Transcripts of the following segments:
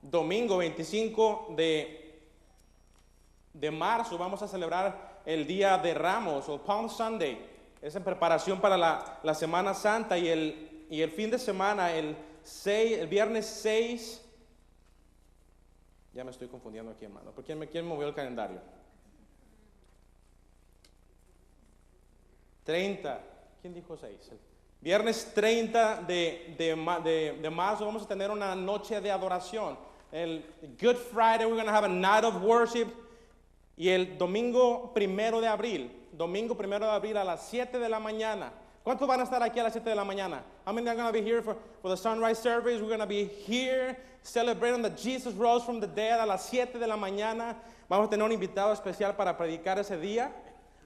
domingo 25 de marzo vamos a celebrar el Día de Ramos o Palm Sunday. Es en preparación para la Semana Santa y el fin de semana, el viernes 6. Ya me estoy confundiendo aquí, hermano. ¿Por quién movió el calendario? 30. ¿Quién dijo 6? Viernes 30 de marzo vamos a tener una noche de adoración. El Good Friday, we're going to have a night of worship. Y el domingo 1 de abril a las 7 de la mañana. ¿Cuántos van a estar aquí a las 7 de la mañana? How many are going to be here for the sunrise service? We're going to be here celebrating that Jesus rose from the dead a las 7 de la mañana. Vamos a tener un invitado especial para predicar ese día.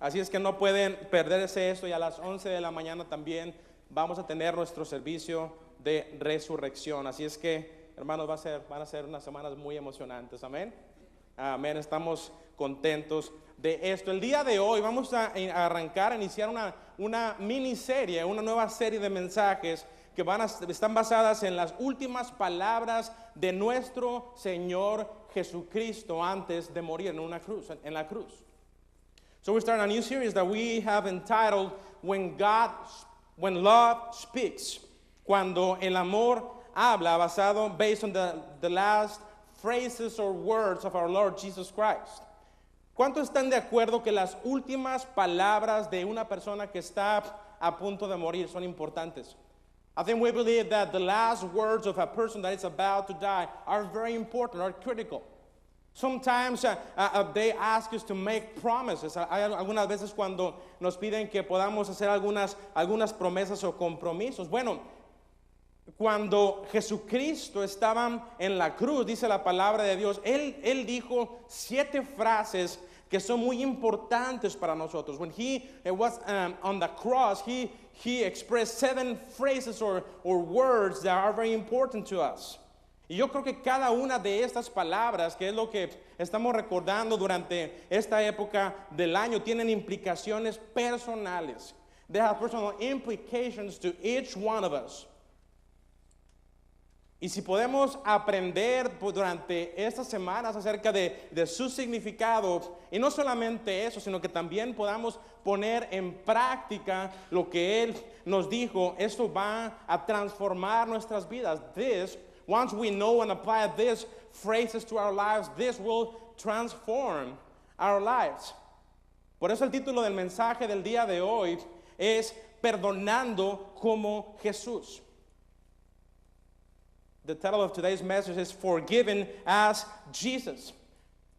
Así es que no pueden perderse esto. Y a las 11 de la mañana también vamos a tener nuestro servicio de resurrección. Así es que, hermanos, van a ser unas semanas muy emocionantes. Amén. Amén. Estamos contentos de esto. El día de hoy vamos a iniciar una miniserie, una nueva serie de mensajes que están basadas en las últimas palabras de nuestro Señor Jesucristo antes de morir en la cruz. So we're starting a new series that we have entitled When Love Speaks. Cuando el amor habla, based on the last phrases or words of our Lord Jesus Christ. ¿Cuántos están de acuerdo que las últimas palabras de una persona que está a punto de morir son importantes? I think we believe that the last words of a person that is about to die are very important, are critical. Sometimes they ask us to make promises. Hay algunas veces cuando nos piden que podamos hacer algunas promesas o compromisos. Bueno, cuando Jesucristo estaba en la cruz, dice la palabra de Dios, Él dijo 7 frases que son muy importantes para nosotros. When he was on the cross, he expressed 7 phrases or words that are very important to us. Y yo creo que cada una de estas palabras, que es lo que estamos recordando durante esta época del año, tienen implicaciones personales. They have personal implications to each one of us. Y si podemos aprender durante estas semanas acerca de su significado, y no solamente eso, sino que también podamos poner en práctica lo que Él nos dijo, esto va a transformar nuestras vidas. Once we know and apply these phrases to our lives, this will transform our lives. Por eso el título del mensaje del día de hoy es Perdonando como Jesús. The title of today's message is Forgiven as Jesus.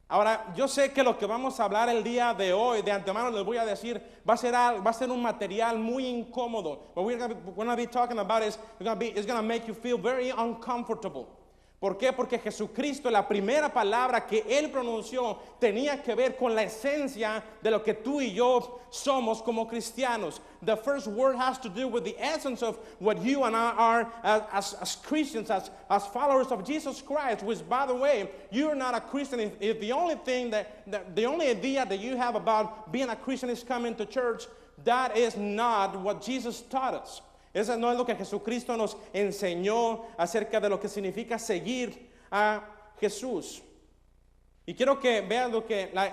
Ahora, yo sé que lo que vamos a hablar el día de hoy, de antemano les voy a decir, va a ser un material muy incómodo. What we're going to be talking about is it's going to make you feel very uncomfortable. ¿Por qué? Porque Jesucristo, la primera palabra que Él pronunció tenía que ver con la esencia de lo que tú y yo somos como cristianos. The first word has to do with the essence of what you and I are as Christians, as followers of Jesus Christ, which, by the way, you're not a Christian if the only idea that you have about being a Christian is coming to church. That is not what Jesus taught us. Eso no es lo que Jesucristo nos enseñó acerca de lo que significa seguir a Jesús. Y quiero que vean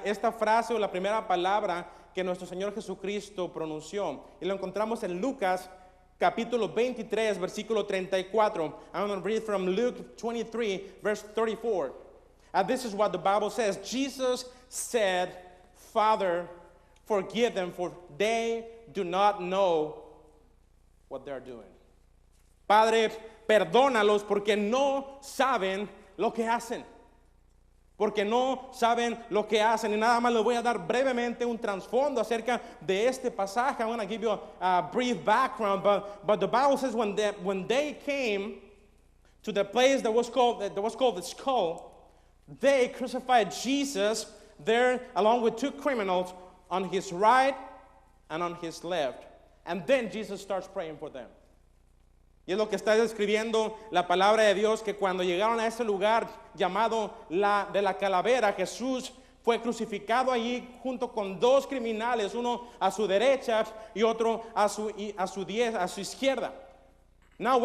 esta frase o la primera palabra que nuestro Señor Jesucristo pronunció. Y lo encontramos en Lucas capítulo 23, versículo 34. I'm going to read from Luke 23, verse 34. And this is what the Bible says. Jesus said, Father, forgive them, for they do not know what they're doing. Padre, perdónalos porque no saben lo que hacen. Porque no saben lo que hacen. Y nada más les voy a dar brevemente un trasfondo acerca de este pasaje. I'm going to give you a brief background. But the Bible says when they came to the place that was called the skull, they crucified Jesus there along with 2 criminals on his right and on his left. And then Jesus starts praying for them. Y es lo que está describiendo la palabra de Dios, que cuando llegaron a ese lugar llamado de la calavera, Jesús fue crucificado allí junto con 2 criminales, uno a su derecha y otro a su izquierda. Now,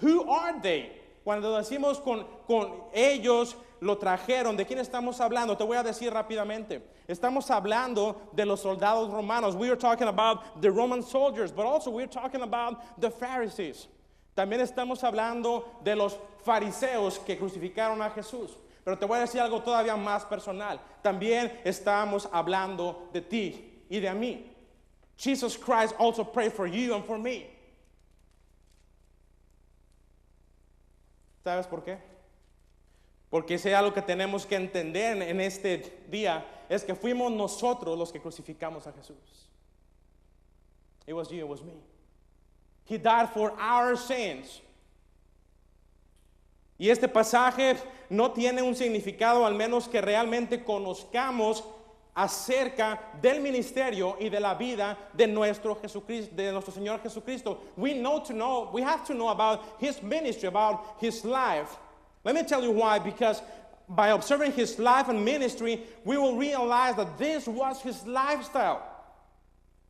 who are they? Cuando decimos con ellos lo trajeron, ¿de quién estamos hablando? Te voy a decir rápidamente. Estamos hablando de los soldados romanos. We are talking about the Roman soldiers, but also we are talking about the Pharisees. También estamos hablando de los fariseos que crucificaron a Jesús. Pero te voy a decir algo todavía más personal. También estamos hablando de ti y de mí. Jesus Christ also prayed for you and for me. ¿Sabes por qué? Porque ese es algo que tenemos que entender en este día, es que fuimos nosotros los que crucificamos a Jesús. It was you, it was me. He died for our sins. Y este pasaje no tiene un significado, al menos que realmente conozcamos acerca del ministerio y de la vida de nuestro Jesucristo, de nuestro Señor Jesucristo. We have to know about His ministry, about His life. Let me tell you why, because by observing His life and ministry, we will realize that this was His lifestyle.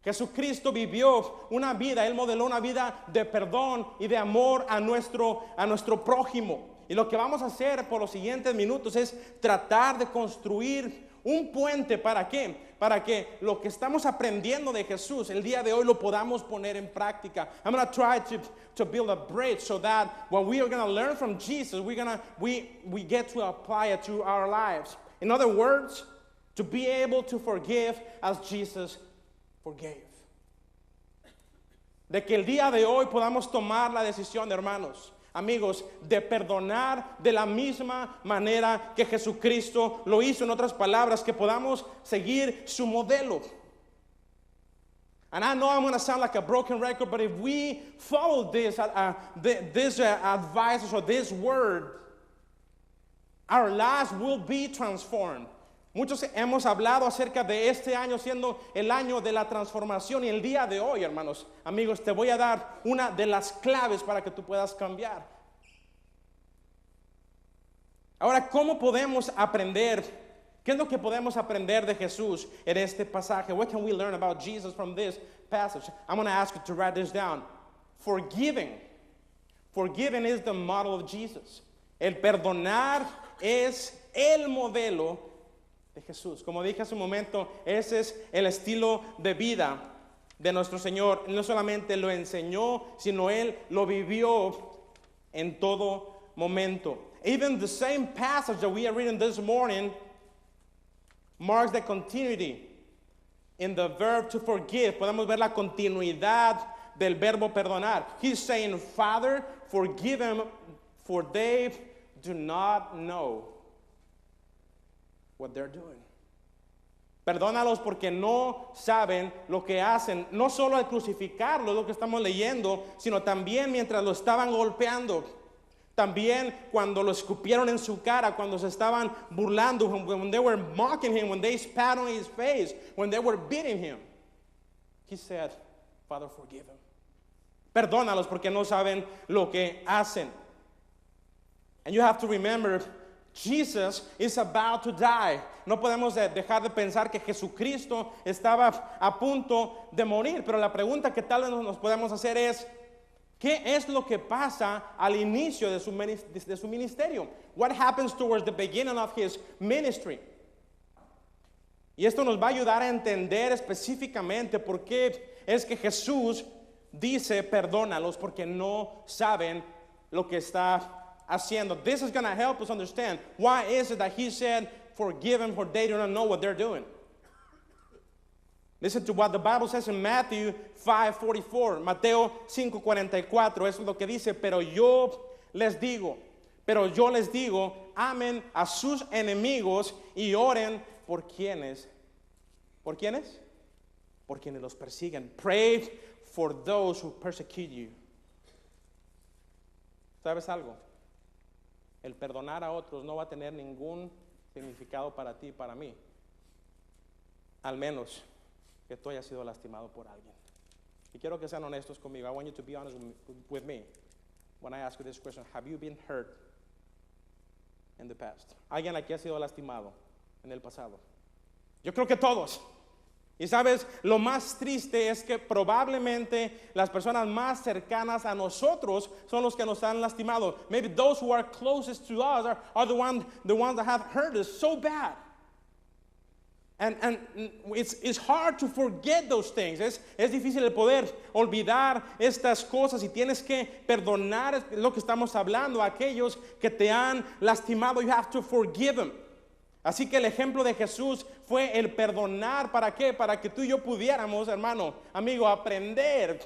Jesucristo vivió una vida, Él modeló una vida de perdón y de amor a nuestro prójimo. Y lo que vamos a hacer por los siguientes minutos es tratar de construir un puente. ¿Para qué? Para que lo que estamos aprendiendo de Jesús el día de hoy lo podamos poner en práctica. I'm going to try to build a bridge so that what we are going to learn from Jesus, we get to apply it to our lives. In other words, to be able to forgive as Jesus forgave. De que el día de hoy podamos tomar la decisión, hermanos, amigos, de perdonar de la misma manera que Jesucristo lo hizo. En otras palabras, que podamos seguir su modelo. And I know I'm going to sound like a broken record, but if we follow this advice or this word, our lives will be transformed. Muchos hemos hablado acerca de este año siendo el año de la transformación, y el día de hoy, hermanos, amigos, te voy a dar una de las claves para que tú puedas cambiar. Ahora, ¿cómo podemos aprender? ¿Qué es lo que podemos aprender de Jesús en este pasaje? What can we learn about Jesus from this passage? I'm going to ask you to write this down. Forgiving. Forgiving is the model of Jesus. El perdonar es el modelo de Jesús. Como dije hace un momento, ese es el estilo de vida de nuestro Señor. No solamente lo enseñó, sino Él lo vivió en todo momento. Even the same passage that we are reading this morning marks the continuity in the verb to forgive. Podemos ver la continuidad del verbo perdonar. He's saying, Father, forgive them, for they do not know what they're doing. Perdónalos porque no saben lo que hacen. No solo al crucificarlo, lo que estamos leyendo, sino también mientras lo estaban golpeando. También cuando lo escupieron en su cara, cuando se estaban burlando, when they were mocking him, when they spat on his face, when they were beating him. He said, Father, forgive them. Perdónalos porque no saben lo que hacen. And you have to remember, Jesus is about to die. No podemos dejar de pensar que Jesucristo estaba a punto de morir, pero la pregunta que tal vez nos podemos hacer es, ¿qué es lo que pasa al inicio de su ministerio? What happens towards the beginning of his ministry? Y esto nos va a ayudar a entender específicamente por qué es que Jesús dice, perdónalos porque no saben lo que está haciendo. This is going to help us understand why is it that he said, forgive them for they do not know what they're doing. Listen to what the Bible says in Matthew 5:44. Mateo 5:44. Eso es lo que dice, pero yo les digo, amen a sus enemigos y oren por quienes. ¿Por quiénes? Por quienes los persiguen. Pray for those who persecute you. ¿Sabes algo? El perdonar a otros no va a tener ningún significado para ti y para mí. Al menos que tú hayas sido lastimado por alguien. Y quiero que sean honestos conmigo. I want you to be honest with me when I ask you this question. Have you been hurt in the past? ¿Alguien aquí ha sido lastimado en el pasado? Yo creo que todos. Y sabes, lo más triste es que probablemente las personas más cercanas a nosotros son los que nos han lastimado. Maybe those who are closest to us are the ones that have hurt us so bad. And it's hard to forget those things. Es difícil el poder olvidar estas cosas y tienes que perdonar. Es lo que estamos hablando. Aquellos que te han lastimado, you have to forgive them. Así que el ejemplo de Jesús fue el perdonar. ¿Para qué? Para que tú y yo pudiéramos, hermano, amigo, aprender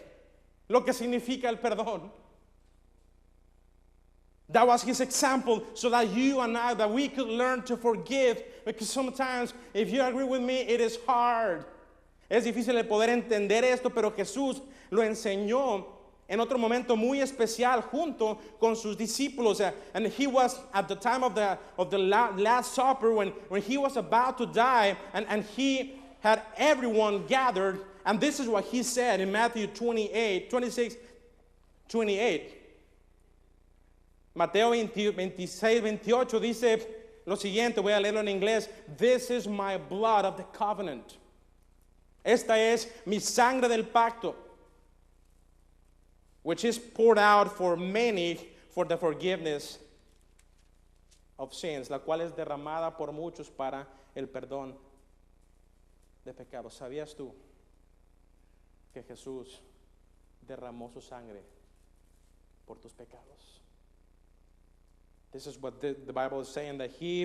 lo que significa el perdón. That was his example, so that you and I, that we could learn to forgive. Because sometimes, if you agree with me, it is hard. Es difícil el poder entender esto, pero Jesús lo enseñó en otro momento muy especial junto con sus discípulos. And he was at the time of the Last Supper when he was about to die, and he had everyone gathered. And this is what he said in Matthew 26, 28. Mateo 26, 28 dice lo siguiente, voy a leerlo en inglés. This is my blood of the covenant. Esta es mi sangre del pacto, which is poured out for many for the forgiveness of sins, la cual es derramada por muchos para el perdón de pecados. ¿Sabías tú que Jesús derramó su sangre por tus pecados? This is what the Bible is saying, that he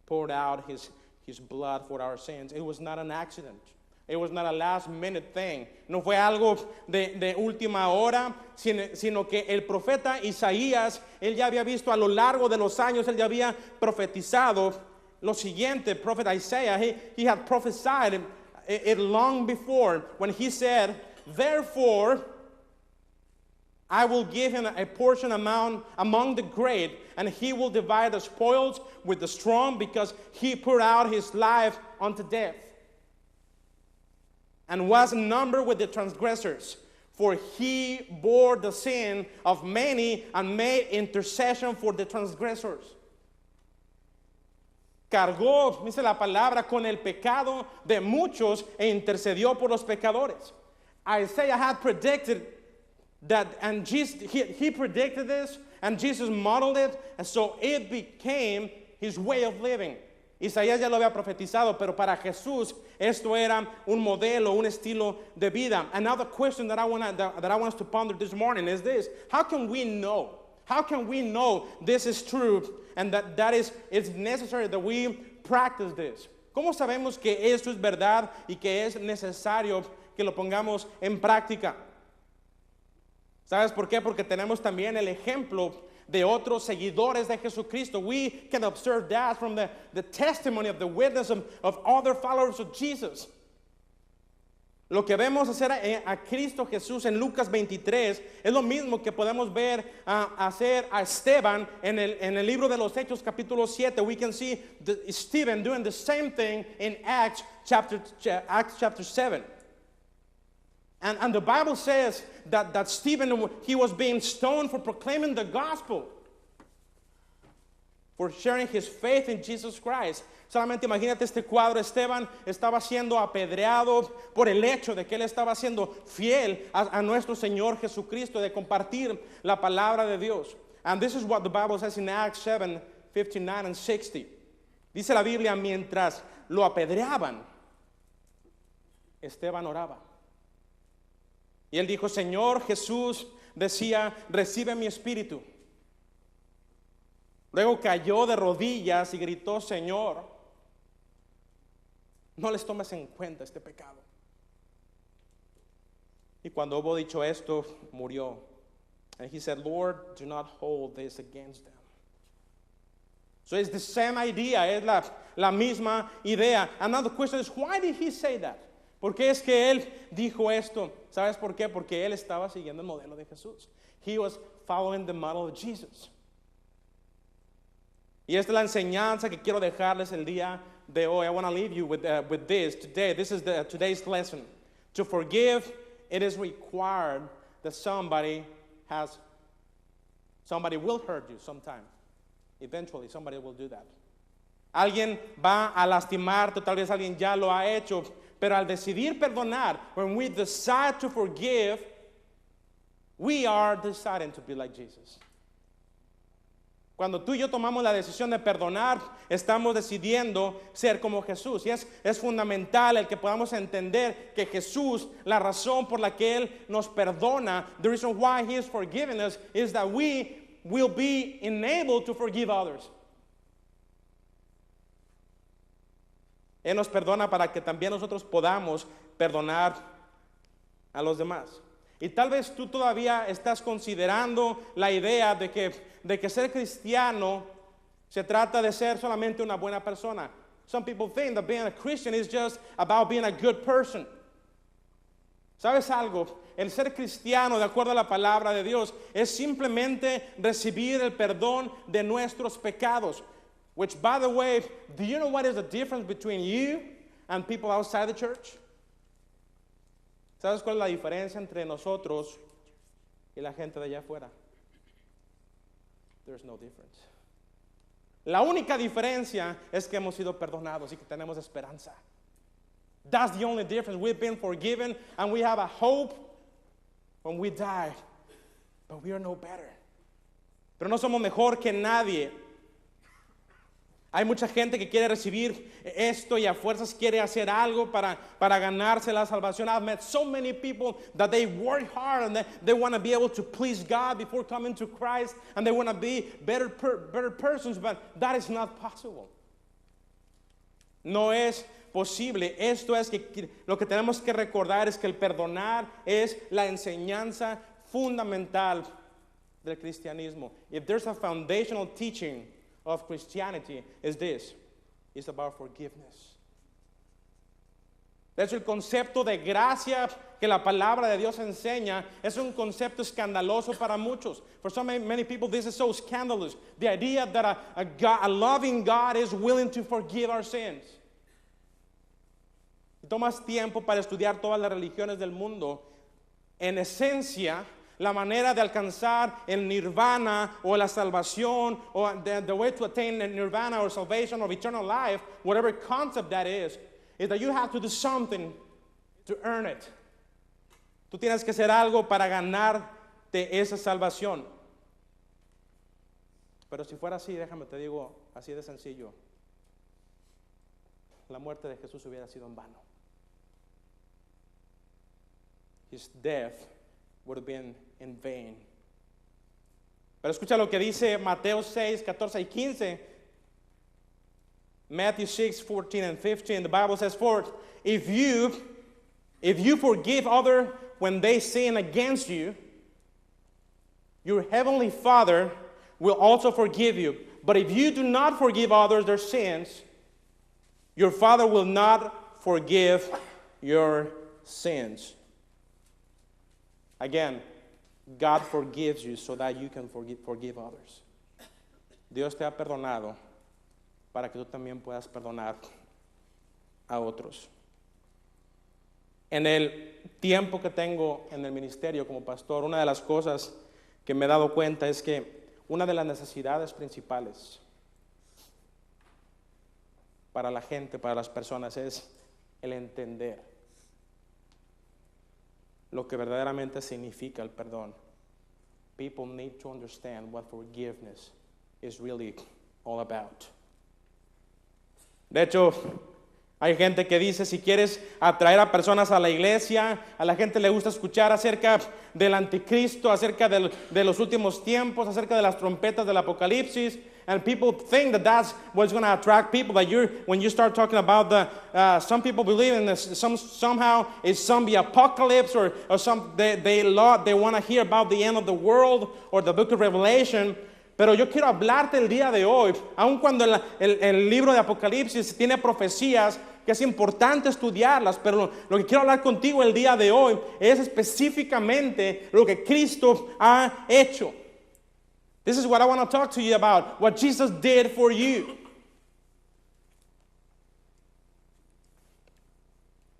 poured out his blood for our sins. It was not an accident. It was not a last minute thing. No fue algo de última hora, sino que el profeta Isaías, él ya había visto a lo largo de los años, él ya había profetizado lo siguiente. Prophet Isaiah, he had prophesied it long before when he said, therefore, I will give him a portion among the great, and he will divide the spoils with the strong, because he poured out his life unto death, and was numbered with the transgressors. For he bore the sin of many and made intercession for the transgressors. Cargó, dice la palabra, con el pecado de muchos e intercedió por los pecadores. Isaiah had predicted that, and Jesus, he predicted this, and Jesus modeled it, and so it became his way of living. Isaías ya lo había profetizado, pero para Jesús esto era un modelo, un estilo de vida. And now the question that I want us to ponder this morning is this: how can we know? How can we know this is true and that it's necessary that we practice this? ¿Cómo sabemos que esto es verdad y que es necesario que lo pongamos en práctica? ¿Sabes por qué? Porque tenemos también el ejemplo de otros seguidores de Jesucristo. We can observe that from the testimony of the witness of other followers of Jesus. Lo que vemos hacer a Cristo Jesús en Lucas 23 es lo mismo que podemos ver hacer a Esteban en el libro de los Hechos capítulo 7. We can see Stephen doing the same thing in Acts chapter 7. And the Bible says that Stephen, he was being stoned for proclaiming the gospel, for sharing his faith in Jesus Christ. Solamente imagínate este cuadro. Esteban estaba siendo apedreado por el hecho de que él estaba siendo fiel a nuestro Señor Jesucristo, de compartir la palabra de Dios. And this is what the Bible says in Acts 7, 59 and 60. Dice la Biblia, mientras lo apedreaban, Esteban oraba. Y él dijo, Señor Jesús, decía, recibe mi espíritu. Luego cayó de rodillas y gritó, Señor, no les tomes en cuenta este pecado. Y cuando hubo dicho esto, murió. And he said, Lord, do not hold this against them. So it's the same idea, es la misma idea. Another question is, why did he say that? ¿Por qué es que él dijo esto? ¿Sabes por qué? Porque él estaba siguiendo el modelo de Jesús. He was following the model of Jesus. Y esta es la enseñanza que quiero dejarles el día de hoy. I want to leave you with this today. This is today's lesson. To forgive, it is required that somebody will hurt you sometime. Eventually, somebody will do that. Alguien va a lastimarte, tal vez alguien ya lo ha hecho, Pero al decidir perdonar, when we decide to forgive, we are deciding to be like Jesus. Cuando tú y yo tomamos la decisión de perdonar, estamos decidiendo ser como Jesús. Y es fundamental el que podamos entender que Jesús, la razón por la que Él nos perdona, the reason why He is forgiving us, is that we will be enabled to forgive others. Él nos perdona para que también nosotros podamos perdonar a los demás. Y tal vez tú todavía estás considerando la idea de que ser cristiano se trata de ser solamente una buena persona. Some people think that being a Christian is just about being a good person. ¿Sabes algo? El ser cristiano, de acuerdo a la palabra de Dios, es simplemente recibir el perdón de nuestros pecados. Which, by the way, do you know what is the difference between you and people outside the church? ¿Sabes cuál es la diferencia entre nosotros y la gente de allá afuera? There's no difference. La única diferencia es que hemos sido perdonados y que tenemos esperanza. That's the only difference. We've been forgiven and we have a hope when we die. But we are no better. Pero no somos mejor que nadie. Hay mucha gente que quiere recibir esto y a fuerzas quiere hacer algo para ganarse la salvación. I've met so many people that they work hard and they want to be able to please God before coming to Christ, and they want to be better persons, but that is not possible. No es posible. Esto es que lo que tenemos que recordar es que el perdonar es la enseñanza fundamental del cristianismo. If there's a foundational teaching of Christianity, is this: it's about forgiveness. De hecho, el concepto de gracia que la palabra de Dios enseña es un concepto escandaloso para muchos. For so many people, this is so scandalous. The idea that a loving God is willing to forgive our sins. Si tomas tiempo para estudiar todas las religiones del mundo, en esencia, la manera de alcanzar el nirvana o la salvación o the way to attain nirvana or salvation or eternal life, whatever concept that is that you have to do something to earn it. Tú tienes que hacer algo para ganarte esa salvación. Pero si fuera así, déjame te digo, así de sencillo, la muerte de Jesús hubiera sido en vano. His death would have been in vain. Pero escucha lo que dice Mateo 6, 14 y 15. Matthew 6, 14 and 15. The Bible says, "For if you forgive others when they sin against you, your heavenly Father will also forgive you. But if you do not forgive others their sins, your Father will not forgive your sins." Again, God forgives you so that you can forgive others. Dios te ha perdonado para que tú también puedas perdonar a otros. En el tiempo que tengo en el ministerio como pastor, una de las cosas que me he dado cuenta es que una de las necesidades principales para la gente, para las personas, es el entender lo que verdaderamente significa el perdón. People need to understand what forgiveness is really all about. De hecho, hay gente que dice, si quieres atraer a personas a la iglesia, a la gente le gusta escuchar acerca del anticristo, acerca de los últimos tiempos, acerca de las trompetas del apocalipsis. And people think that that's what's going to attract people. That when you start talking about some people believe in this, somehow it's zombie apocalypse, or they want to hear about the end of the world or the book of Revelation. Pero yo quiero hablarte el día de hoy, aun cuando el libro de Apocalipsis tiene profecías que es importante estudiarlas, pero lo que quiero hablar contigo el día de hoy es específicamente lo que Cristo ha hecho. This is what I want to talk to you about, what Jesus did for you.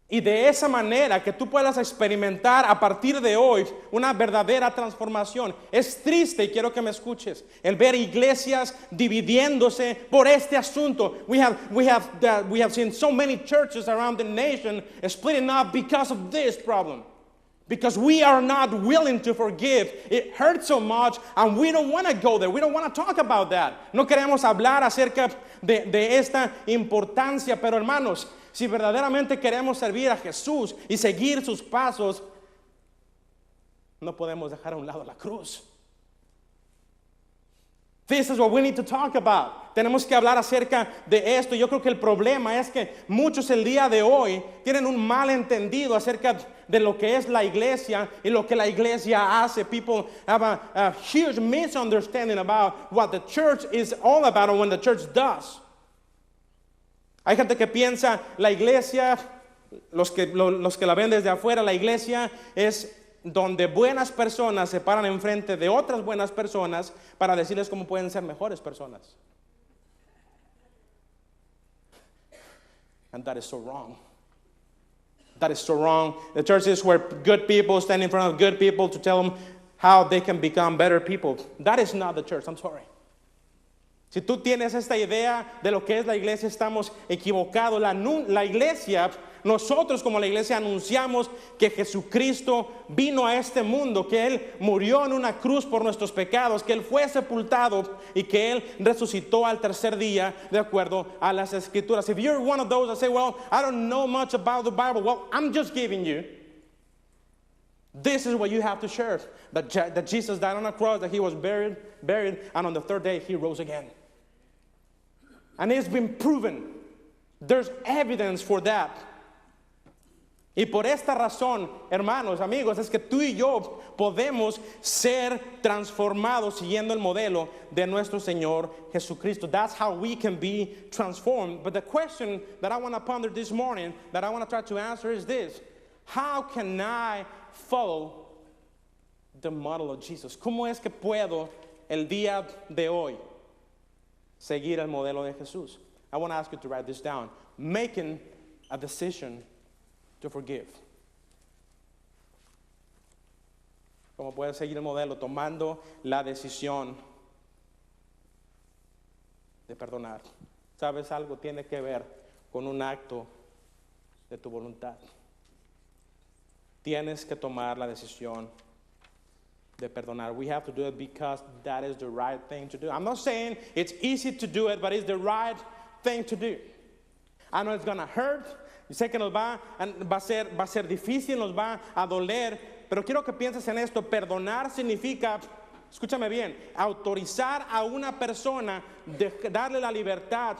Y de esa manera que tú puedas experimentar a partir de hoy una verdadera transformación. Es triste, y quiero que me escuches, el ver iglesias dividiéndose por este asunto. We have seen so many churches around the nation splitting up because of this problem. Because we are not willing to forgive. It hurts so much and we don't want to go there. We don't want to talk about that. No queremos hablar acerca de esta importancia, pero hermanos, si verdaderamente queremos servir a Jesús y seguir sus pasos, no podemos dejar a un lado la cruz. This is what we need to talk about. Tenemos que hablar acerca de esto. Yo creo que el problema es que muchos el día de hoy tienen un malentendido acerca de lo que es la iglesia y lo que la iglesia hace. People have a huge misunderstanding about what the church is all about and what the church does. Hay gente que piensa la iglesia, los que la ven desde afuera, la iglesia es donde buenas personas se paran enfrente de otras buenas personas para decirles cómo pueden ser mejores personas. And that is so wrong. That is so wrong. The church is where good people stand in front of good people to tell them how they can become better people. That is not the church. I'm sorry. Si tú tienes esta idea de lo que es la iglesia, estamos equivocados. La iglesia, nosotros como la iglesia anunciamos que Jesucristo vino a este mundo, que Él murió en una cruz por nuestros pecados, que Él fue sepultado y que Él resucitó al tercer día de acuerdo a las Escrituras. If you're one of those that say, well, I don't know much about the Bible, well, I'm just giving you. This is what you have to share, that Jesus died on a cross, that He was buried, and on the third day He rose again. And it's been proven. There's evidence for that. Y por esta razón, hermanos, amigos, es que tú y yo podemos ser transformados siguiendo el modelo de nuestro Señor Jesucristo. That's how we can be transformed. But the question that I want to ponder this morning, that I want to try to answer is this. How can I follow the model of Jesus? ¿Cómo es que puedo el día de hoy seguir el modelo de Jesús? I want to ask you to write this down. Making a decision to forgive. ¿Cómo puedes seguir el modelo? Tomando la decisión de perdonar. ¿Sabes algo? Tiene que ver con un acto de tu voluntad. Tienes que tomar la decisión de perdonar. We have to do it because that is the right thing to do. I'm not saying it's easy to do it, but it's the right thing to do. I know it's going to hurt. Yo sé que va a ser difícil, nos va a doler, pero quiero que pienses en esto. Perdonar significa, escúchame bien, autorizar a una persona, darle la libertad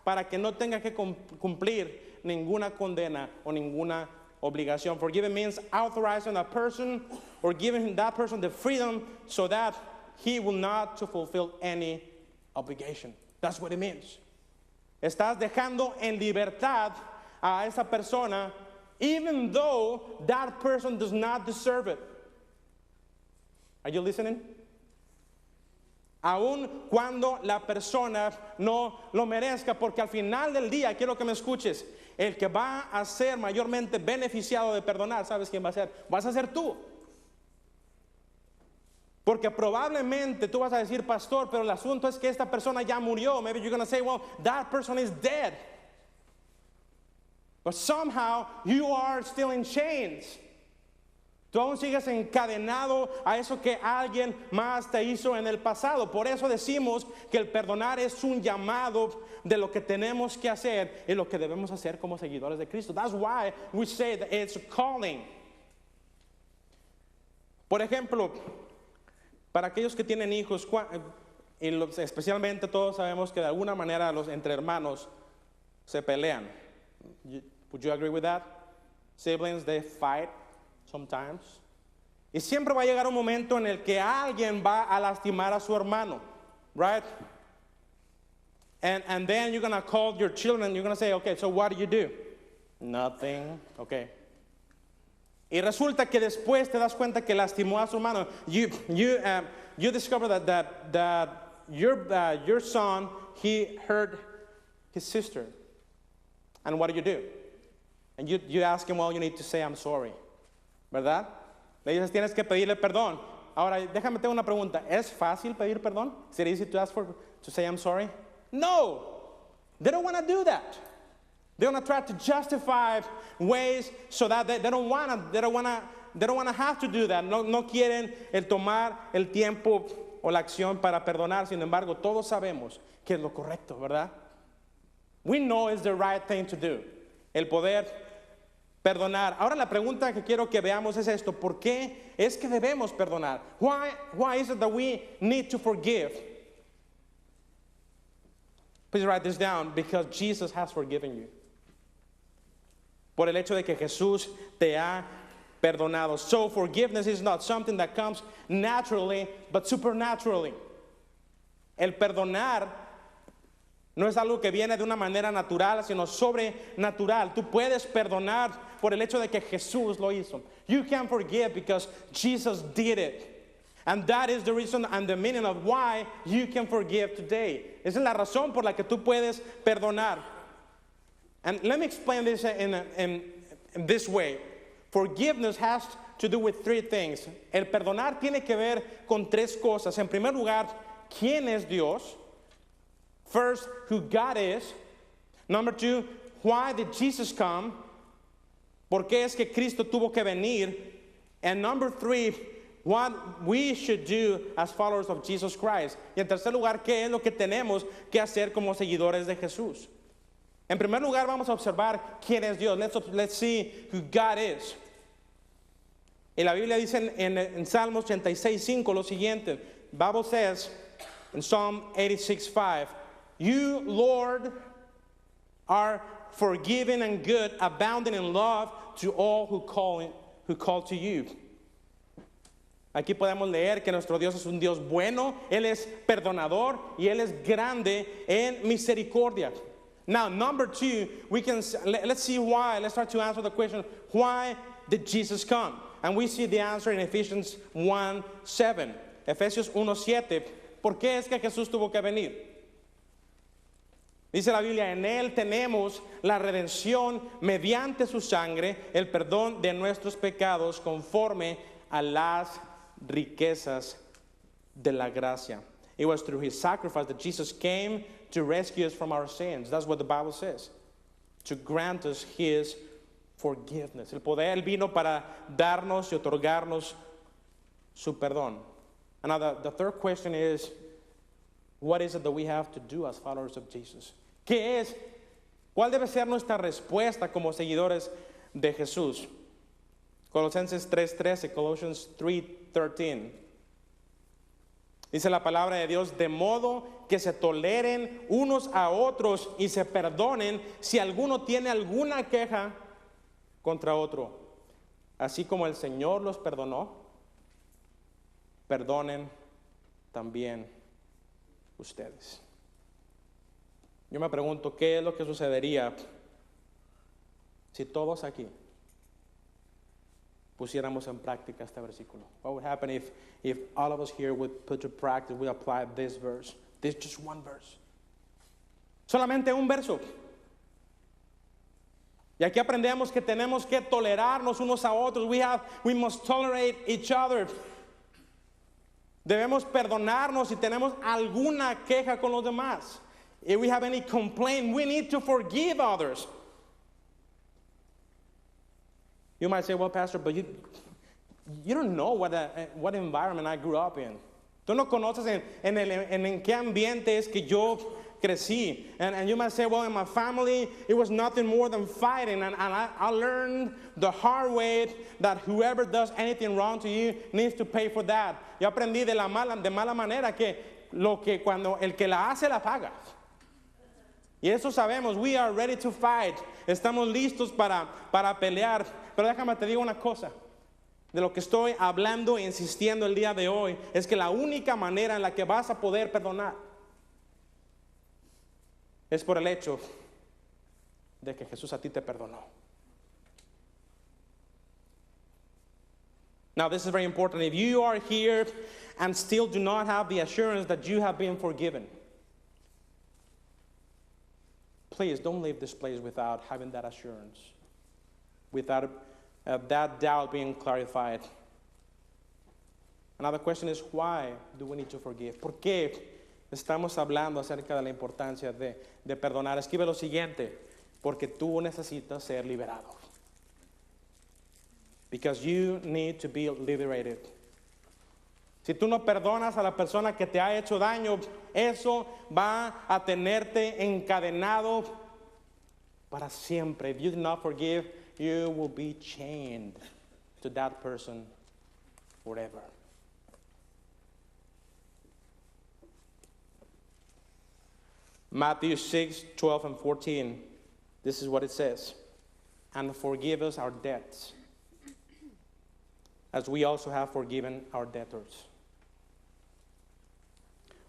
para que no tenga que cumplir ninguna condena o ninguna obligación. Forgiving means authorizing a person or giving that person the freedom so that he will not to fulfill any obligation. That's what it means. Estás dejando en libertad a esa persona, even though that person does not deserve it. Are you listening? Aun cuando la persona no lo merezca, porque al final del día, quiero que me escuches, el que va a ser mayormente beneficiado de perdonar, ¿sabes quién va a ser? Vas a ser tú. Porque probablemente tú vas a decir, pastor, pero el asunto es que esta persona ya murió. Maybe you're going to say, well, that person is dead. But somehow you are still in chains. Tú aún sigues encadenado a eso que alguien más te hizo en el pasado. Por eso decimos que el perdonar es un llamado de lo que tenemos que hacer y lo que debemos hacer como seguidores de Cristo. That's why we say that it's a calling. Por ejemplo, para aquellos que tienen hijos, especialmente todos sabemos que de alguna manera entre hermanos se pelean. Would you agree with that? Siblings, they fight sometimes. Y siempre va a llegar un momento en el que alguien va a lastimar a su hermano, right? And then you're going to call your children and you're going to say, okay, so what do you do? Nothing, okay. Y resulta que después te das cuenta que lastimó a su hermano. You discover that your son, he hurt his sister. And what do? And you ask him, well, you need to say, I'm sorry. ¿Verdad? Le dices, tienes que pedirle perdón. Ahora, déjame tener una pregunta. ¿Es fácil pedir perdón? Is it easy to say I'm sorry? No. They don't want to do that. They want to try to justify ways so that they don't want to have to do that. No quieren el tomar el tiempo o la acción para perdonar. Sin embargo, todos sabemos que es lo correcto, ¿verdad? We know it's the right thing to do. El poder perdonar. Ahora la pregunta que quiero que veamos es esto. ¿Por qué es que debemos perdonar? Why is it that we need to forgive? Please write this down. Because Jesus has forgiven you. Por el hecho de que Jesús te ha perdonado. So forgiveness is not something that comes naturally, but supernaturally. El perdonar no es algo que viene de una manera natural, sino sobrenatural. Tú puedes perdonar por el hecho de que Jesús lo hizo. You can forgive because Jesus did it. And that is the reason and the meaning of why you can forgive today. Esa es la razón por la que tú puedes perdonar. And let me explain this in this way. Forgiveness has to do with three things. El perdonar tiene que ver con tres cosas. En primer lugar, ¿quién es Dios? First, who God is. Number two, why did Jesus come? ¿Por qué es que Cristo tuvo que venir? And number three, what we should do as followers of Jesus Christ. Y en tercer lugar, ¿qué es lo que tenemos que hacer como seguidores de Jesús? En primer lugar, vamos a observar quién es Dios. Let's see who God is. Y la Biblia dice en Salmos 86:5 lo siguiente. The Bible says in Psalm 86:5, you, Lord, are forgiving and good, abounding in love to all who call to you. Aquí podemos leer que nuestro Dios es un Dios bueno, Él es perdonador y Él es grande en misericordia. Now, number two, let's see why. Let's start to answer the question, why did Jesus come? And we see the answer in Ephesians 1:7. Efesios 1:7. ¿Por qué es que Jesús tuvo que venir? Dice la Biblia, en Él tenemos la redención mediante su sangre, el perdón de nuestros pecados conforme a las riquezas de la gracia. It was through His sacrifice that Jesus came to rescue us from our sins. That's what the Bible says. To grant us His forgiveness. El poder vino para darnos y otorgarnos su perdón. And now the third question is, what is it that we have to do as followers of Jesus? ¿Qué es? ¿Cuál debe ser nuestra respuesta como seguidores de Jesús? Colosenses 3:13, Colossians 3:13. Dice la palabra de Dios, de modo que se toleren unos a otros y se perdonen si alguno tiene alguna queja contra otro. Así como el Señor los perdonó, perdonen también ustedes. Yo me pregunto, ¿qué es lo que sucedería si todos aquí pusiéramos en práctica este versículo? What would happen if all of us here would put to practice, we apply this verse, this just one verse? Solamente un verso. Y aquí aprendemos que tenemos que tolerarnos unos a otros. We must tolerate each other. Debemos perdonarnos si tenemos alguna queja con los demás. If we have any complaint, we need to forgive others. You might say, well, Pastor, but you don't know what environment I grew up in. Tú no conoces en qué ambiente es que yo crecí. And you might say, well, in my family, it was nothing more than fighting. And I learned the hard way that whoever does anything wrong to you needs to pay for that. Yo aprendí de mala manera que cuando el que la hace la paga. Y eso sabemos, we are ready to fight. Estamos listos para pelear. Pero déjame te digo una cosa. De lo que estoy hablando e insistiendo el día de hoy es que la única manera en la que vas a poder perdonar es por el hecho de que Jesús a ti te perdonó. Now this is very important. If you are here and still do not have the assurance that you have been forgiven, please don't leave this place without having that assurance. without that doubt being clarified. Another question is, why do we need to forgive? ¿Por qué estamos hablando acerca de la importancia de perdonar? Escribe lo siguiente: porque tú necesitas ser liberado. Because you need to be liberated. Si tú no perdonas a la persona que te ha hecho daño, eso va a tenerte encadenado para siempre. If you do not forgive, you will be chained to that person forever. Matthew 6, 12 and 14, this is what it says. And forgive us our debts, as we also have forgiven our debtors.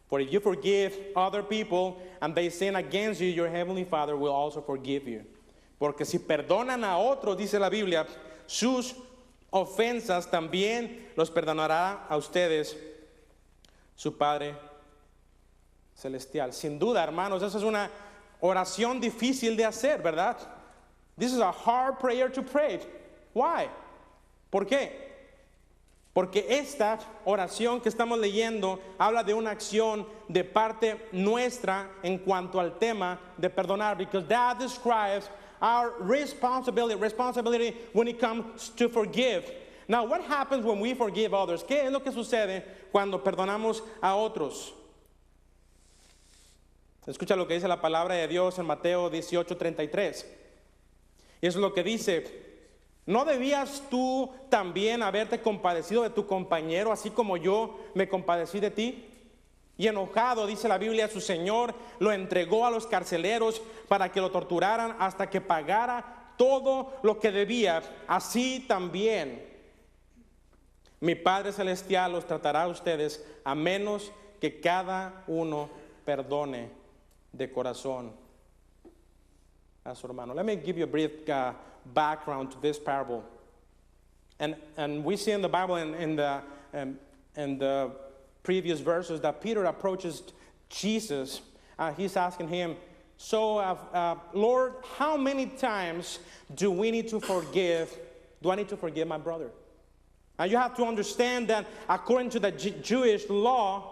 For if you forgive other people and they sin against you, your heavenly Father will also forgive you. Porque si perdonan a otros, dice la Biblia, sus ofensas también los perdonará a ustedes su Padre Celestial. Sin duda, hermanos, esa es una oración difícil de hacer, ¿verdad? This is a hard prayer to pray. Why? ¿Por qué? Porque esta oración que estamos leyendo habla de una acción de parte nuestra en cuanto al tema de perdonar. Because that describes our responsibility when it comes to forgive. Now, what happens when we forgive others? ¿Qué es lo que sucede cuando perdonamos a otros? Escucha lo que dice la palabra de Dios en Mateo 18:33. Y eso es lo que dice: ¿no debías tú también haberte compadecido de tu compañero, así como yo me compadecí de ti? Y enojado, dice la Biblia, su señor lo entregó a los carceleros para que lo torturaran hasta que pagara todo lo que debía. Así también mi Padre Celestial los tratará a ustedes, a menos que cada uno perdone de corazón a su hermano. Let me give you a brief background to this parable. And we see in the Bible in the previous verses that Peter approaches Jesus. He's asking him, so Lord, how many times do I need to forgive my brother? And you have to understand that according to the Jewish law,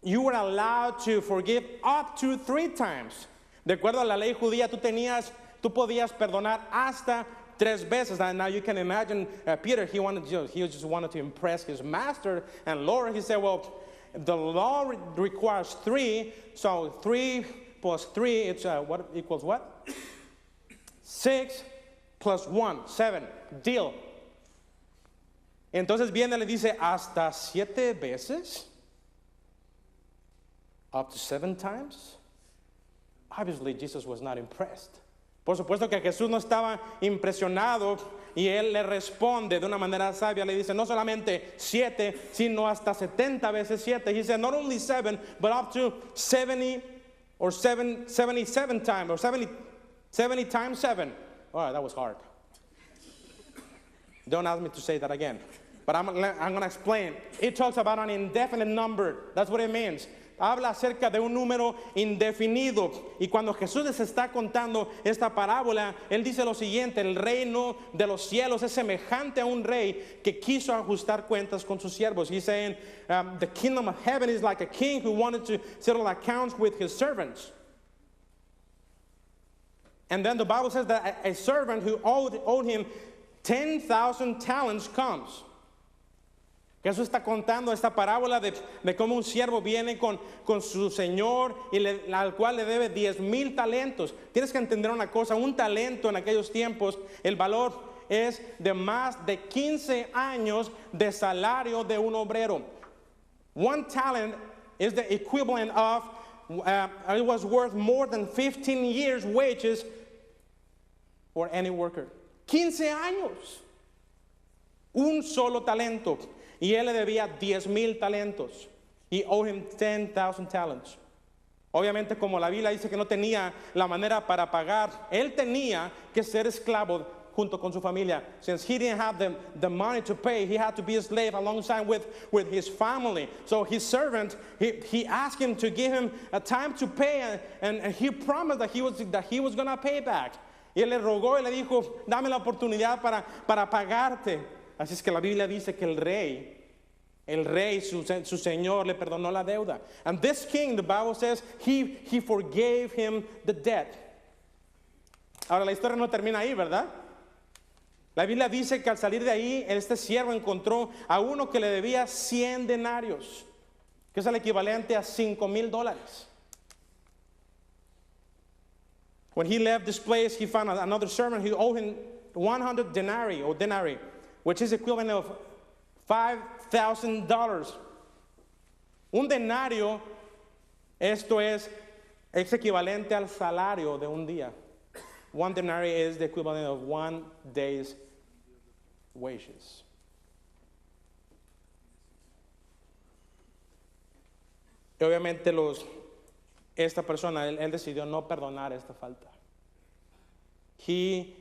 you were allowed to forgive up to 3 times. De acuerdo a la ley judía, tú podías perdonar hasta 3 veces. And now you can imagine Peter, he just wanted to impress his master and Lord. He said, well, the law requires 3, so 3 plus 3, it's what equals what? 6 plus 1, 7, deal. Entonces viene y le dice, ¿hasta 7 veces? Up to 7 times? Obviously, Jesus was not impressed. Por supuesto que Jesús no estaba impresionado y él le responde de una manera sabia. Le dice, no solamente 7, sino hasta 70 veces 7. He said, not only 7, but up to 70 or 77 times, or 70 times 7. Oh, that was hard. Don't ask me to say that again. But I'm going to explain. It talks about an indefinite number. That's what it means. Habla acerca de un número indefinido. Y cuando Jesús les está contando esta parábola, él dice lo siguiente: el reino de los cielos es semejante a un rey que quiso ajustar cuentas con sus siervos. He's saying the kingdom of heaven is like a king who wanted to settle accounts with his servants. And then the Bible says that a servant who owed him 10,000 talents comes. Jesús está contando esta parábola de cómo un siervo viene con su señor y al cual le debe 10,000 talentos. Tienes que entender una cosa: un talento en aquellos tiempos, el valor es de más de 15 años de salario de un obrero. One talent is the equivalent of, it was worth more than 15 years' wages for any worker. 15 años. Un solo talento. Y él le debía 10,000 talentos. He owed him 10,000 talents. Obviamente, como la Biblia dice que no tenía la manera para pagar, él tenía que ser esclavo junto con su familia. Since he didn't have the money to pay, he had to be a slave alongside with his family. So his servant, he asked him to give him a time to pay, and he promised that he was going to pay back. Y él le rogó y le dijo, dame la oportunidad para pagarte. Así es que la Biblia dice que el rey, su señor, le perdonó la deuda. And this king, the Bible says, he forgave him the debt. Ahora la historia no termina ahí, ¿verdad? La Biblia dice que al salir de ahí, este siervo encontró a uno que le debía 100 denarios, que es el equivalente a $5,000. When he left this place, he found another servant who owed him 100 denarii, which is equivalent of $5,000. Un denario, esto es equivalente al salario de un día. One denarii is the equivalent of 1 day's wages. Y obviamente esta persona, él decidió no perdonar esta falta. He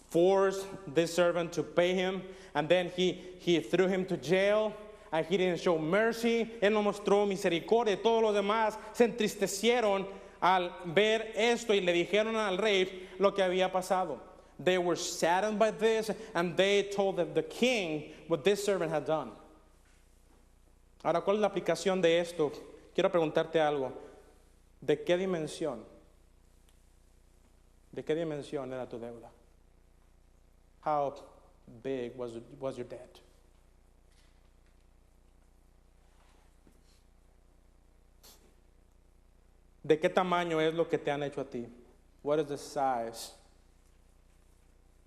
forced this servant to pay him, and then he threw him to jail, and he didn't show mercy. Él no mostró misericordia. Todos los demás se entristecieron al ver esto y le dijeron al rey lo que había pasado. They were saddened by this, and they told the king what this servant had done. Ahora, ¿cuál es la aplicación de esto? Quiero preguntarte algo. ¿De qué dimensión era tu deuda? How big was your debt? ¿De qué tamaño es lo que te han hecho a ti? What is the size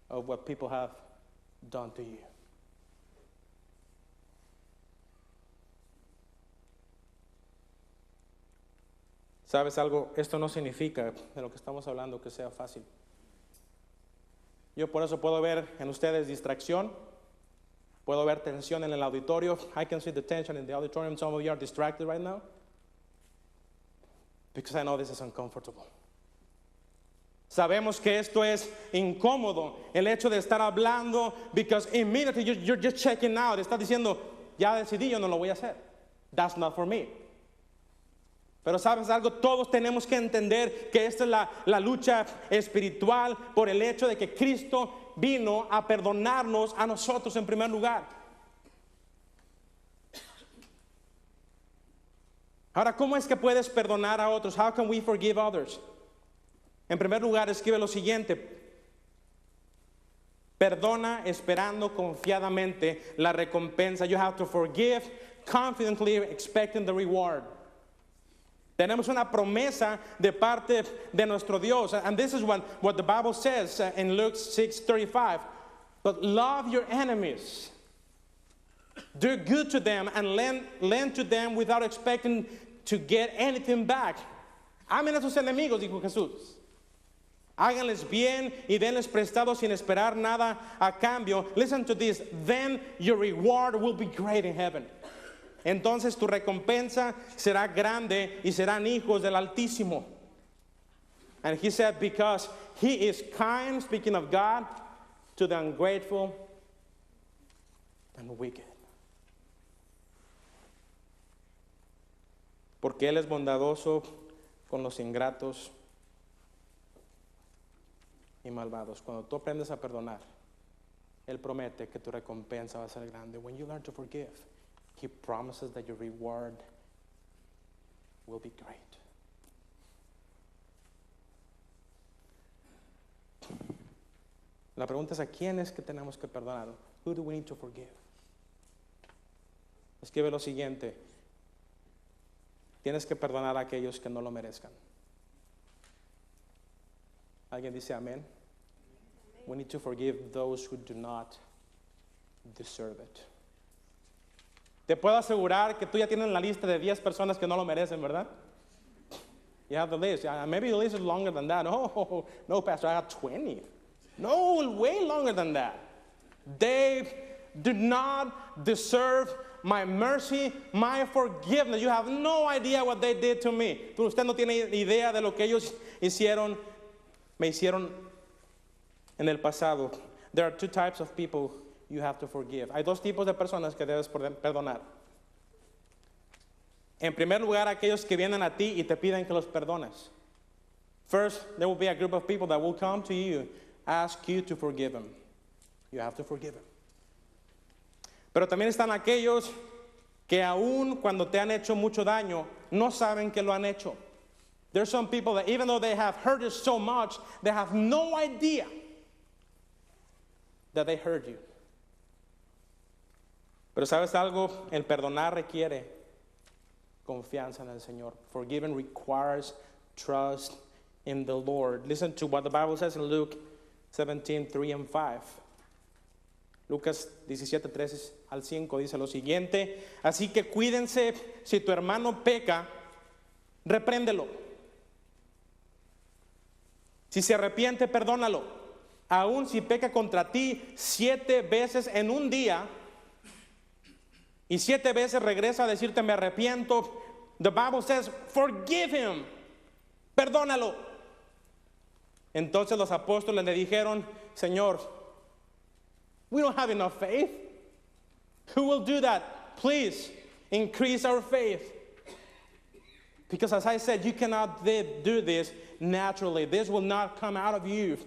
of what people have done to you? ¿Sabes algo? Esto no significa de lo que estamos hablando que sea fácil. Yo por eso puedo ver en ustedes distracción, puedo ver tensión en el auditorio. I can see the tension in the auditorium. Some of you are distracted right now because I know this is uncomfortable. Sabemos que esto es incómodo, el hecho de estar hablando, because immediately you're just checking out. Estás diciendo, ya decidí, yo no lo voy a hacer. That's not for me. Pero sabes algo, todos tenemos que entender que esta es la lucha espiritual por el hecho de que Cristo vino a perdonarnos a nosotros en primer lugar. Ahora, ¿cómo es que puedes perdonar a otros? How can we forgive others? En primer lugar, escribe lo siguiente: perdona esperando confiadamente la recompensa. You have to forgive confidently, expecting the reward. Tenemos una promesa de parte de nuestro Dios. And this is what the Bible says in Luke 6:35. But love your enemies. Do good to them and lend to them without expecting to get anything back. Amen a sus enemigos, dijo Jesús. Háganles bien y denles prestado sin esperar nada a cambio. Listen to this. Then your reward will be great in heaven. Entonces tu recompensa será grande y serán hijos del Altísimo. And he said, because he is kind, speaking of God, to the ungrateful and wicked. Porque él es bondadoso con los ingratos y malvados. Cuando tú aprendes a perdonar, él promete que tu recompensa va a ser grande. When you learn to forgive, he promises that your reward will be great. La pregunta es, ¿a quién es que tenemos que perdonar? Who do we need to forgive? Escribe lo siguiente: tienes que perdonar a aquellos que no lo merezcan. ¿Alguien dice amén? We need to forgive those who do not deserve it. Te puedo asegurar que tú ya tienes la lista de 10 personas que no lo merecen, ¿verdad? You have the list. Maybe the list is longer than that. Oh, no, Pastor, I have 20. No, way longer than that. They do not deserve my mercy, my forgiveness. You have no idea what they did to me. Usted no tiene idea de lo que ellos me hicieron en el pasado. There are two types of people you have to forgive. Hay dos tipos de personas que debes perdonar. En primer lugar, aquellos que vienen a ti y te piden que los perdones. First, there will be a group of people that will come to you ask you to forgive him. You have to forgive him. Pero también están aquellos que aun cuando te han hecho mucho daño, no saben que lo han hecho. There's some people that even though they have hurt you so much, they have no idea that they hurt you. Pero ¿sabes algo? El perdonar requiere confianza en el Señor. Forgiving requires trust in the Lord. Listen to what the Bible says in Luke 17:3 and 5. Lucas 17:3 al 5 dice lo siguiente: así que cuídense, si tu hermano peca, repréndelo. Si se arrepiente, perdónalo. Aun si peca contra ti 7 veces en un día y 7 veces regresa a decirte me arrepiento, the Bible says, forgive him. Perdónalo. Entonces los apóstoles le dijeron, Señor, we don't have enough faith. Who will do that? Please increase our faith. Because as I said, you cannot do this naturally. This will not come out of you.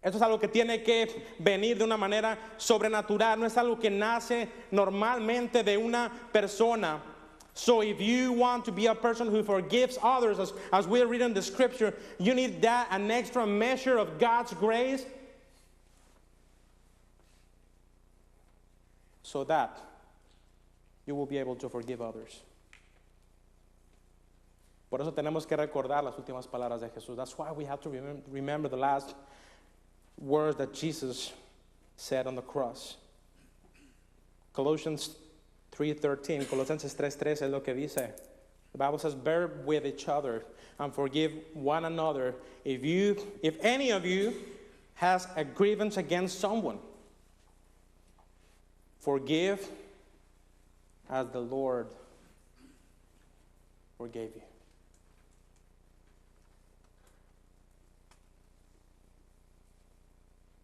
Esto es algo que tiene que venir de una manera sobrenatural. No es algo que nace normalmente de una persona. So if you want to be a person who forgives others, as we read in the scripture, you need that, an extra measure of God's grace, so that you will be able to forgive others. Por eso tenemos que recordar las últimas palabras de Jesús. That's why we have to remember the last words that Jesus said on the cross. Colossians 3:13, Colosenses 3:13 es lo que dice. The Bible says, bear with each other and forgive one another if any of you has a grievance against someone. Forgive as the Lord forgave you.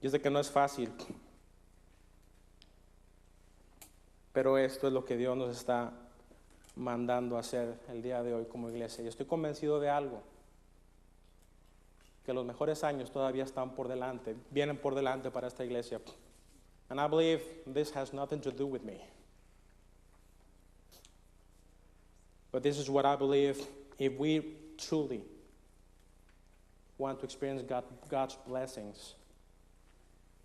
Yo sé que no es fácil, pero esto es lo que Dios nos está mandando a hacer el día de hoy como iglesia. Y estoy convencido de algo, que los mejores años todavía están por delante, vienen por delante para esta iglesia. And I believe this has nothing to do with me. But this is what I believe, if we truly want to experience God's blessings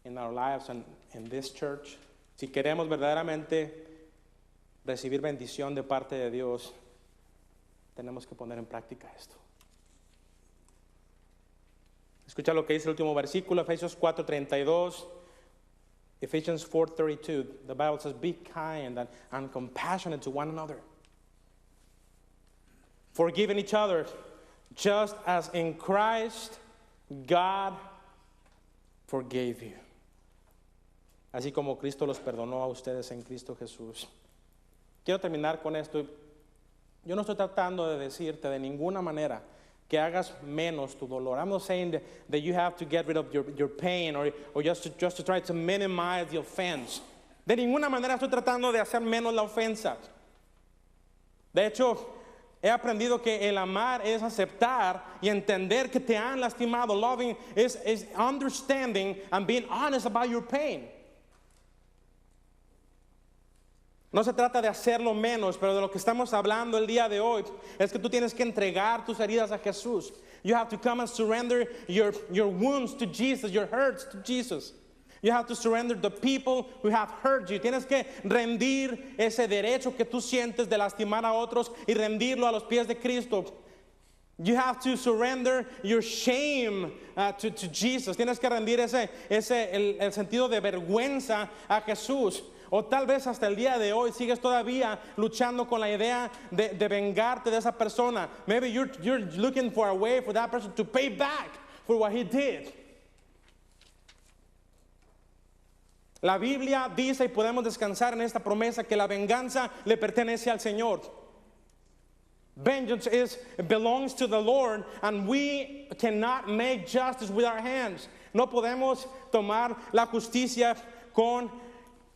in our lives and in this church, si queremos verdaderamente recibir bendición de parte de Dios, tenemos que poner en práctica esto. Escucha lo que dice el último versículo, Efesios 4:32. Ephesians 4:32, the Bible says, be kind and compassionate to one another, forgiving each other, just as in Christ God forgave you. Así como Cristo los perdonó a ustedes en Cristo Jesús. Quiero terminar con esto. Yo no estoy tratando de decirte de ninguna manera que hagas menos tu dolor. I'm not saying that you have to get rid of your pain or just to try to minimize the offense. De ninguna manera estoy tratando de hacer menos la ofensa. De hecho, he aprendido que el amar es aceptar y entender que te han lastimado. Loving is understanding and being honest about your pain. No se trata de hacerlo menos, pero de lo que estamos hablando el día de hoy es que tú tienes que entregar tus heridas a Jesús. You have to come and surrender your wounds to Jesus, your hurts to Jesus. You have to surrender the people who have hurt you. Tienes que rendir ese derecho que tú sientes de lastimar a otros y rendirlo a los pies de Cristo. You have to surrender your shame to Jesus. Tienes que rendir el sentido de vergüenza a Jesús. O tal vez hasta el día de hoy sigues todavía luchando con la idea de vengarte de esa persona. Maybe you're looking for a way for that person to pay back for what he did. La Biblia dice, y podemos descansar en esta promesa, que la venganza le pertenece al Señor. Vengeance belongs to the Lord, and we cannot make justice with our hands. No podemos tomar la justicia con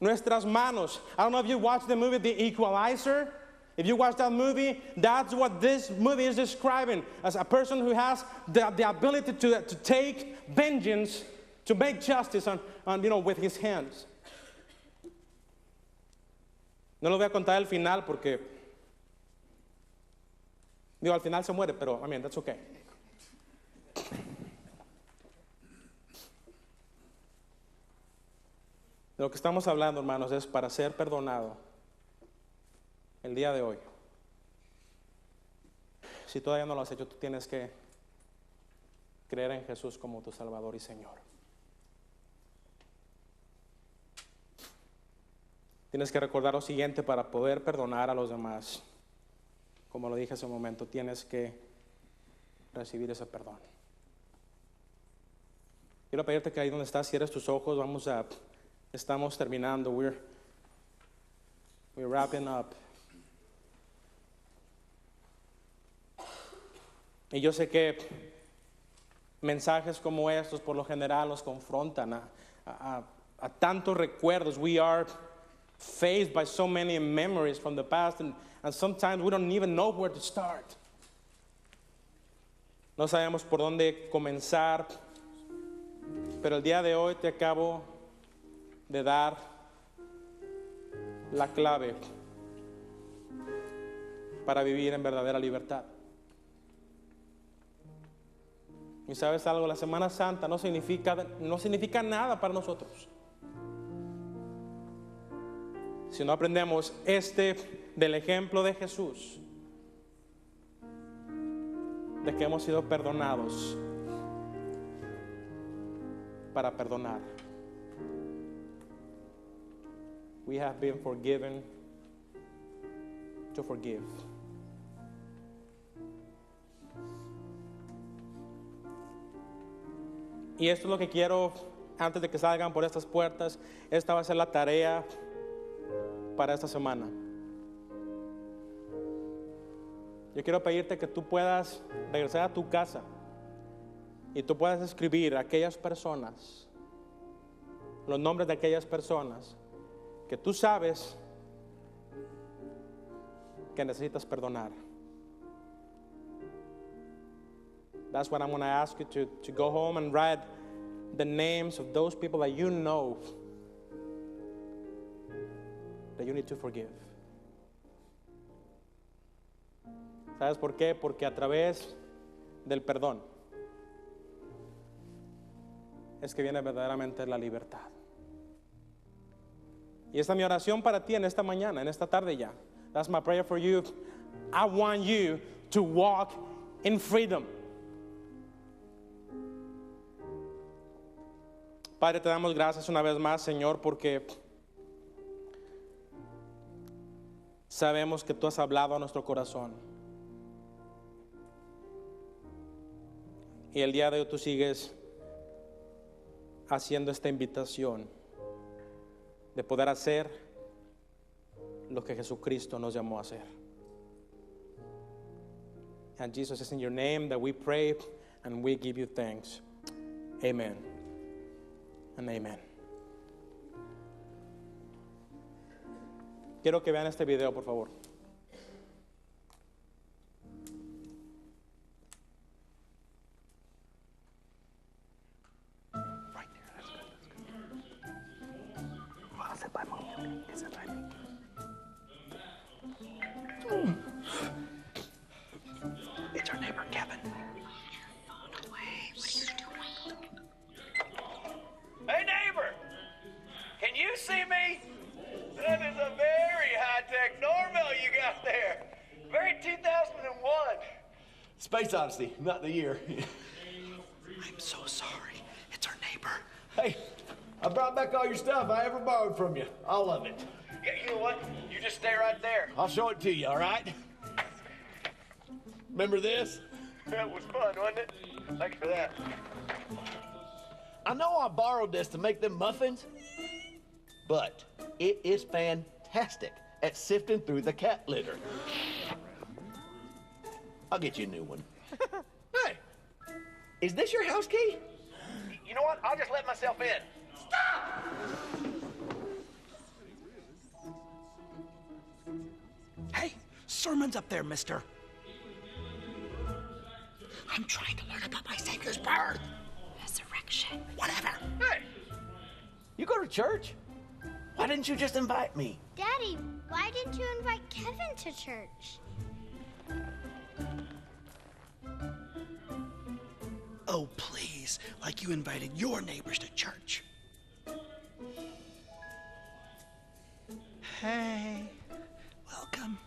nuestras manos. I don't know if you watched the movie The Equalizer. If you watch that movie, that's what this movie is describing, as a person who has the ability to take vengeance, to make justice with his hands. No les voy a contar el final porque, al final se muere, pero, that's okay. De lo que estamos hablando, hermanos, es para ser perdonado el día de hoy. Si todavía no lo has hecho, tú tienes que creer en Jesús como tu Salvador y Señor. Tienes que recordar lo siguiente: para poder perdonar a los demás, como lo dije hace un momento, tienes que recibir ese perdón. Quiero pedirte que ahí donde estás cierres tus ojos. Estamos terminando. We're wrapping up. Y yo sé que mensajes como estos por lo general nos confrontan a tantos recuerdos. We are faced by so many memories from the past, and sometimes we don't even know where to start. No sabemos por dónde comenzar, pero el día de hoy te acabo de dar la clave para vivir en verdadera libertad. Y sabes algo, la Semana Santa no significa nada para nosotros si no aprendemos del ejemplo de Jesús, de que hemos sido perdonados para perdonar. We have been forgiven to forgive. Y esto es lo que quiero, antes de que salgan por estas puertas. Esta va a ser la tarea para esta semana. Yo quiero pedirte que tú puedas regresar a tu casa y tú puedas escribir a aquellas personas, los nombres de aquellas personas que tú sabes que necesitas perdonar. That's what I'm going to ask you to go home and write the names of those people that you know that you need to forgive. ¿Sabes por qué? Porque a través del perdón es que viene verdaderamente la libertad. Y esta es mi oración para ti en esta mañana, en esta tarde ya. That's my prayer for you. I want you to walk in freedom. Padre, te damos gracias una vez más, Señor, porque sabemos que tú has hablado a nuestro corazón. Y el día de hoy tú sigues haciendo esta invitación de poder hacer lo que Jesucristo nos llamó a hacer. And Jesus, it's in your name that we pray and we give you thanks. Amen and amen. Quiero que vean este video, por favor. It's our neighbor, Kevin. No way. What are you doing? Hey, neighbor! Can you see me? That is a very high-tech doorbell you got there. Very 2001. Space Odyssey, not the year. I'm so sorry. It's our neighbor. Hey, I brought back all your stuff I ever borrowed from you. All of it. Yeah, you know what? You just stay right there. I'll show it to you, all right? Remember this? That was fun, wasn't it? Thanks for that. I know I borrowed this to make them muffins, but it is fantastic at sifting through the cat litter. I'll get you a new one. Hey, is this your house key? You know what? I'll just let myself in. Stop! Hey, sermons up there, mister. I'm trying to learn about my Savior's birth. Resurrection. Whatever. Hey, you go to church? Why didn't you just invite me? Daddy, why didn't you invite Kevin to church? Oh, please, like you invited your neighbors to church. Hey, welcome.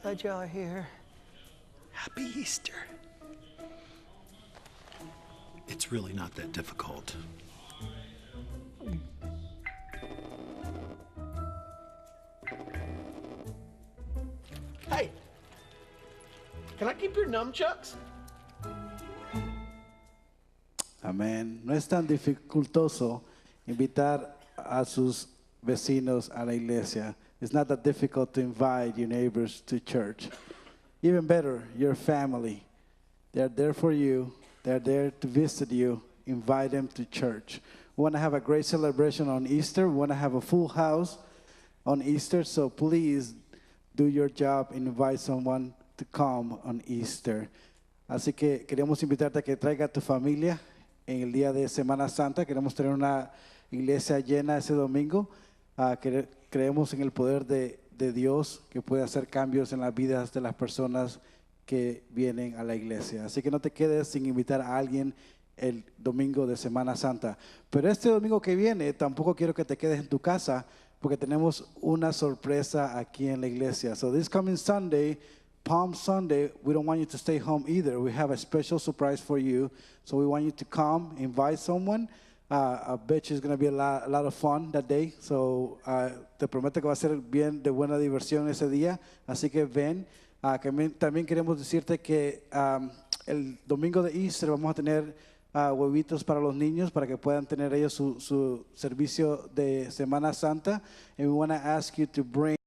Glad y'all are here. Happy Easter. It's really not that difficult. Hey, can I keep your nunchucks? Amén. No es tan dificultoso invitar a sus vecinos a la iglesia. It's not that difficult to invite your neighbors to church. Even better, your family. They're there for you. They're there to visit you. Invite them to church. We want to have a great celebration on Easter. We want to have a full house on Easter. So please do your job and invite someone to come on Easter. Así que queremos invitarte a que traiga a tu familia en el día de Semana Santa. Queremos tener una iglesia llena ese domingo. Creemos en el poder de Dios que puede hacer cambios en las vidas de las personas que vienen a la iglesia. Así que no te quedes sin invitar a alguien el domingo de Semana Santa. Pero este domingo que viene tampoco quiero que te quedes en tu casa porque tenemos una sorpresa aquí en la iglesia. So this coming Sunday, Palm Sunday, we don't want you to stay home either. We have a special surprise for you. So we want you to come, invite someone. I bet you it's going to be a lot of fun that day. So te prometo que va a ser bien de buena diversión ese día. Así que ven. También queremos decirte que el domingo de Easter vamos a tener huevitos para los niños para que puedan tener ellos su servicio de Semana Santa. And we want to ask you to bring